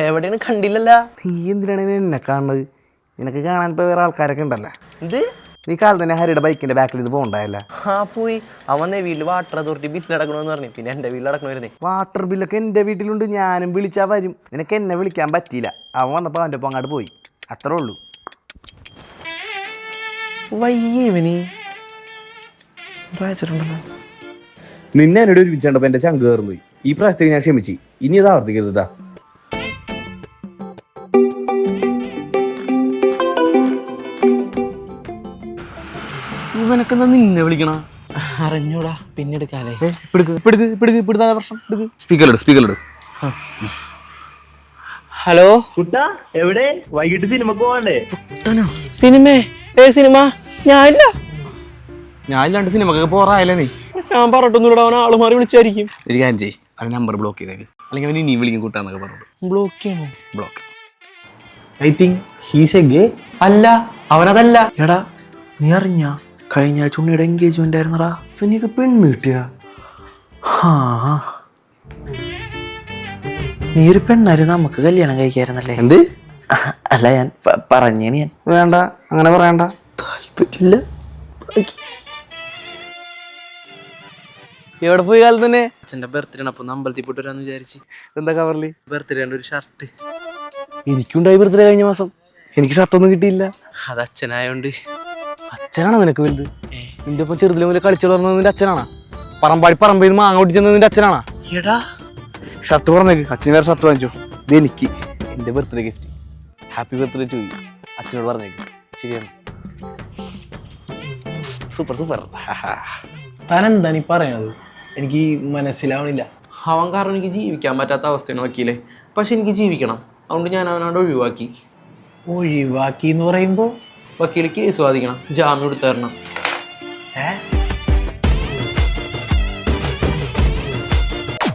എവിടെയാണ് കണ്ടില്ലല്ല. നീ എന്തിനാണ് എന്നെ കാണുന്നത്? നിനക്ക് കാണാൻ ഇപ്പൊ വേറെ ആൾക്കാരൊക്കെ ഉണ്ടല്ലോ. ഇത് നീ കാലം തന്നെ ഹരിയുടെ ബൈക്കിന്റെ ബാക്കിൽ ഇത് പോകണ്ടായല്ല. ആ പോയി അവൻ വീട്ടിൽ വാട്ടർ അതോറിറ്റി ബില്ല് അടക്കണമെന്ന് പറഞ്ഞു. പിന്നെ എന്റെ വീട്ടിൽ അടക്കണമായിരുന്നേ. വാട്ടർ ബില്ലൊക്കെ എൻ്റെ വീട്ടിലുണ്ട്. ഞാനും വിളിച്ചാൽ വരും. നിനക്ക് എന്നെ വിളിക്കാൻ പറ്റിയില്ല. അവൻ വന്നപ്പോൾ അവൻ്റെ ഒപ്പം അങ്ങോട്ട് പോയി. അത്രേ ഉള്ളൂ. വയ്യവനി വായിച്ചിട്ടുണ്ടല്ലോ. നിന്നെ എന്നോട് ഒരുമിച്ചുണ്ടപ്പോൾ എൻ്റെ ചങ്ക് കയറുന്നു പോയി. ഈ പ്രാവശ്യത്തേക്ക് ഞാൻ ക്ഷമിച്ചു. ഇനി അത് ആവർത്തിക്കരുതാ. ഇവനൊക്കെ നിന്നെ വിളിക്കണ അറിഞ്ഞൂടാ. പിന്നെ എടുക്കാല്ലേ. സ്പീക്കറിലിട്. ഹലോ കുട്ടാ, എവിടെ? വൈകിട്ട് സിനിമക്ക് പോവാണ്ടേ? സിനിമ? സിനിമ ഞാനില്ല. ഞാനില്ലാണ്ട് സിനിമക്കൊക്കെ പോറായല്ലേ നീ? ഞാൻ പറഞ്ഞിട്ടൊന്നുമില്ല. അവൻ ആള് മാറി വിളിച്ചായിരിക്കും. ഒരു കാര്യം ചെയ്യ്, അവൻ നമ്പർ ബ്ലോക്ക് ചെയ്തേക്ക്. അല്ലെങ്കിൽ അവൻ ഇനി വിളിക്കും കൂട്ടാന്നൊക്കെ പറഞ്ഞു. ബ്ലോക്ക് ചെയ്യണോ? Block. I think he's A ഗേ. അല്ല, അവനതല്ല. എടാ, നീ അറിഞ്ഞ കഴിഞ്ഞ ആഴ്ച ഉണ്ണിയുടെ എൻഗേജ്മെന്റ് ആയിരുന്നടാ. പിന്നെയൊക്കെ പെണ്ണ് കിട്ടിയ. നീ ഒരു പെണ്ണായിരുന്നു, നമുക്ക് കല്യാണം കഴിക്കായിരുന്നല്ലേ? എന്ത്? അല്ല, ഞാൻ പറഞ്ഞേന്. ഞാൻ വേണ്ട, അങ്ങനെ പറയണ്ട. താല്പര്യമില്ല. എവിടെ പോയി കാലം തന്നെ? അച്ഛൻ്റെ ബർത്ത്ഡേ ആണ്. അപ്പൊ അമ്പലത്തിൽ പോയിട്ട് വരാന്ന് വിചാരിച്ച്. എന്താ കവറില്? ബർത്ത്ഡേ ആണ് ഒരു ഷർട്ട്. എനിക്കുണ്ടായി ബർത്ത്ഡേ കഴിഞ്ഞ മാസം. എനിക്ക് ഷർട്ടൊന്നും കിട്ടിയില്ല. അത് അച്ഛനായോണ്ട്. അച്ഛനാണോ നിനക്ക് വലുത്? നിന്റെ ഒപ്പം ചെറുതിലെ മുതലേ കളിച്ചു വളർന്നത് നിന്റെ അച്ഛനാണോ? പറമ്പിൽ മാങ്ങ ഓടിച്ചെന്നത് നിന്റെ അച്ഛനാണോ? എടാ, ഷർട്ട് പറഞ്ഞേക്ക്. അച്ഛന് വേറെ ഷർട്ട് വാങ്ങിച്ചോ. ഇത് എനിക്ക് എന്റെ birthday gift. Happy birthday to you. അച്ഛനോട് പറഞ്ഞേക്ക്. ശരിയാണ്. Super super. താൻ എന്താണ് ഈ പറയണത്? എനിക്ക് മനസ്സിലാവണില്ല. അവൻ കാരണം എനിക്ക് ജീവിക്കാൻ പറ്റാത്ത അവസ്ഥയാണ് വക്കീലെ. പക്ഷെ എനിക്ക് ജീവിക്കണം. അതുകൊണ്ട് ഞാൻ അവനോട് ഒഴിവാക്കി. ഒഴിവാക്കി എന്ന് പറയുമ്പോ വക്കീല് കേസ് വാദിക്കണം, ജാമ്യം എടുത്തു തരണം.